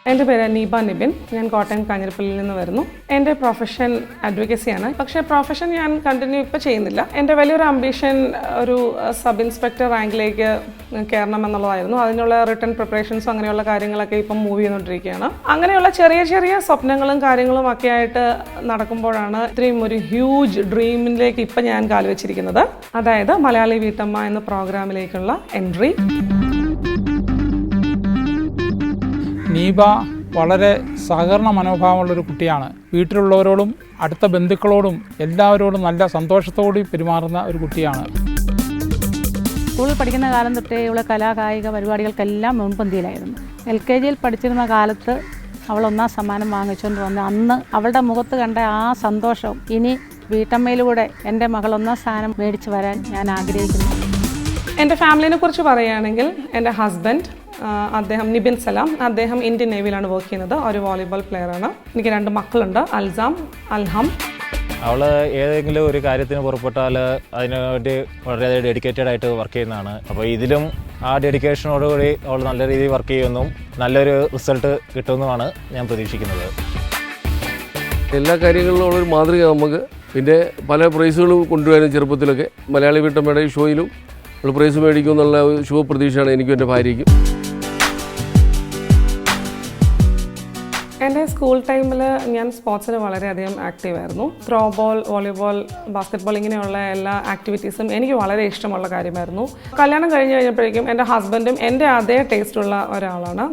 എൻ്റെ പേര് നീബ നിബിൻ. ഞാൻ കോട്ടയം കാഞ്ഞിരപ്പള്ളിയിൽ നിന്ന് വരുന്നു. എൻ്റെ പ്രൊഫഷൻ അഡ്വക്കസിയാണ്. പക്ഷേ പ്രൊഫഷൻ ഞാൻ കണ്ടിന്യൂ ഇപ്പോൾ ചെയ്യുന്നില്ല. എൻ്റെ വലിയൊരു അംബിഷൻ ഒരു സബ് ഇൻസ്പെക്ടർ റാങ്കിലേക്ക് കയറണം എന്നുള്ളതായിരുന്നു. അതിനുള്ള റിട്ടൺ പ്രിപ്പറേഷൻസും അങ്ങനെയുള്ള കാര്യങ്ങളൊക്കെ ഇപ്പം മൂവ് ചെയ്തുകൊണ്ടിരിക്കുകയാണ്. അങ്ങനെയുള്ള ചെറിയ ചെറിയ സ്വപ്നങ്ങളും കാര്യങ്ങളും ഒക്കെ ആയിട്ട് നടക്കുമ്പോഴാണ് ഇത്രയും ഒരു ഹ്യൂജ് ഡ്രീമിലേക്ക് ഇപ്പം ഞാൻ കാലുവെച്ചിരിക്കുന്നത്. അതായത് മലയാളി വീട്ടമ്മ എന്ന പ്രോഗ്രാമിലേക്കുള്ള എൻട്രി. നീബ വളരെ സഹകരണ മനോഭാവമുള്ളൊരു കുട്ടിയാണ്. വീട്ടിലുള്ളവരോടും അടുത്ത ബന്ധുക്കളോടും എല്ലാവരോടും നല്ല സന്തോഷത്തോടെ പെരുമാറുന്ന ഒരു കുട്ടിയാണ്. സ്കൂളിൽ പഠിക്കുന്ന കാലം തൊട്ടേ ഇവിടെ കലാകായിക പരിപാടികൾക്കെല്ലാം മുൻപന്തിയിലായിരുന്നു. LKGയിൽ പഠിച്ചിരുന്ന കാലത്ത് അവൾ 1ാം സമ്മാനം വാങ്ങിച്ചുകൊണ്ട് വന്ന് അന്ന് അവളുടെ മുഖത്ത് കണ്ട ആ സന്തോഷം ഇനി വീട്ടമ്മയിലൂടെ എൻ്റെ മകൾ 1ാം സ്ഥാനം മേടിച്ച് വരാൻ ഞാൻ ആഗ്രഹിക്കുന്നു. എൻ്റെ ഫാമിലിനെ കുറിച്ച് പറയുകയാണെങ്കിൽ എൻ്റെ ഹസ്ബൻഡ് അദ്ദേഹം നിബിൻ സലാം, അദ്ദേഹം ഇന്ത്യൻ നേവിയിലാണ് വർക്ക് ചെയ്യുന്നത്. ഒരു വോളിബോൾ പ്ലെയറാണ്. എനിക്ക് 2 മക്കളുണ്ട്, അൽസാം, അൽഹം. അവൾ ഏതെങ്കിലും ഒരു കാര്യത്തിന് പുറപ്പെട്ടാൽ അതിനുവേണ്ടി വളരെയധികം ഡെഡിക്കേറ്റഡ് ആയിട്ട് വർക്ക് ചെയ്യുന്നതാണ്. അപ്പോൾ ഇതിലും ആ ഡെഡിക്കേഷനോടുകൂടി അവൾ നല്ല രീതിയിൽ വർക്ക് ചെയ്യുമെന്നും നല്ലൊരു റിസൾട്ട് കിട്ടുമെന്നുമാണ് ഞാൻ പ്രതീക്ഷിക്കുന്നത്. എല്ലാ കാര്യങ്ങളിലും ഉള്ളൊരു മാതൃക നമുക്ക്. പിന്നെ പല പ്രൈസുകളും കൊണ്ടുവരാനും ചെറുപ്പത്തിലൊക്കെ മലയാളി വീട്ടമ്മയുടെ ഷോയിലും പ്രൈസ് മേടിക്കും എന്നുള്ള ശുഭ പ്രതീക്ഷയാണ് എനിക്കും എൻ്റെ ഭാര്യയ്ക്കും. എൻ്റെ സ്കൂൾ ടൈമിൽ ഞാൻ സ്പോർട്സിന് വളരെയധികം ആക്റ്റീവായിരുന്നു. Throwball, volleyball, basketball ഇങ്ങനെയുള്ള എല്ലാ ആക്ടിവിറ്റീസും എനിക്ക് വളരെ ഇഷ്ടമുള്ള കാര്യമായിരുന്നു. കല്യാണം കഴിഞ്ഞ് കഴിഞ്ഞപ്പോഴേക്കും എൻ്റെ ഹസ്ബൻഡും എൻ്റെ അതേ ടേസ്റ്റുള്ള ഒരാളാണ്.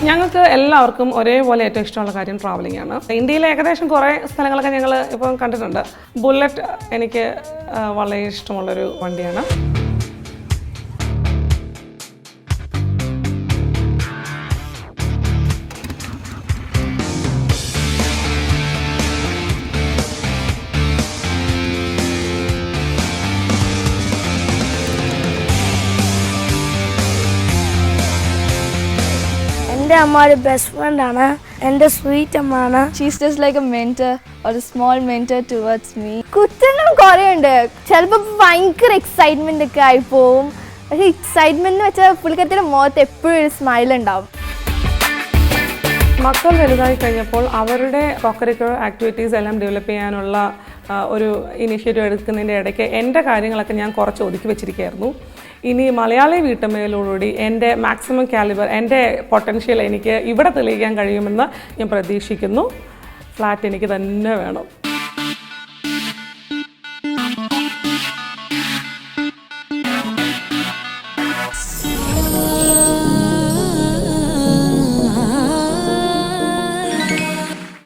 ഞങ്ങൾക്ക് എല്ലാവർക്കും ഒരേപോലെ ഏറ്റവും ഇഷ്ടമുള്ള കാര്യം ട്രാവലിംഗ് ആണ്. ഇന്ത്യയിലെ ഏകദേശം കുറേ സ്ഥലങ്ങളൊക്കെ ഞങ്ങൾ ഇപ്പം കണ്ടിട്ടുണ്ട്. ബുള്ളറ്റ് എനിക്ക് വളരെ ഇഷ്ടമുള്ളൊരു വണ്ടിയാണ്. എൻ്റെ അമ്മ ഒരു ബെസ്റ്റ് ഫ്രണ്ടാണ്. എൻ്റെ സ്വീറ്റ് അമ്മയാണ്. She's just like A mentor or A small mentor towards me. കുറ്റങ്ങളും കുറേ ഉണ്ട്. ചിലപ്പോൾ ഭയങ്കര എക്സൈറ്റ്മെൻ്റ് ഒക്കെ ആയി പോവും. പക്ഷേ എക്സൈറ്റ്മെന്റ് എന്ന് വെച്ചാൽ പുള്ളിക്കാരത്തിൻ്റെ മുഖത്ത് എപ്പോഴും ഒരു സ്മൈൽ ഉണ്ടാവും. മക്കൾ വലുതായി കഴിഞ്ഞപ്പോൾ അവരുടെ കോകരിക്കുലർ ആക്ടിവിറ്റീസ് എല്ലാം ഡെവലപ്പ് ചെയ്യാനുള്ള ഒരു ഇനിഷ്യേറ്റീവ് എടുക്കുന്നതിൻ്റെ ഇടയ്ക്ക് എൻ്റെ കാര്യങ്ങളൊക്കെ ഞാൻ കുറച്ച് ഒതുക്കി വെച്ചിരിക്കുകയായിരുന്നു. ഇനി മലയാളി വീട്ടമ്മയിലൂടെ എൻ്റെ മാക്സിമം കാലിബർ, എൻ്റെ പൊട്ടൻഷ്യൽ എനിക്ക് ഇവിടെ തെളിയിക്കാൻ കഴിയുമെന്ന് ഞാൻ പ്രതീക്ഷിക്കുന്നു. ഫ്ലാറ്റ് എനിക്ക് തന്നെ വേണം.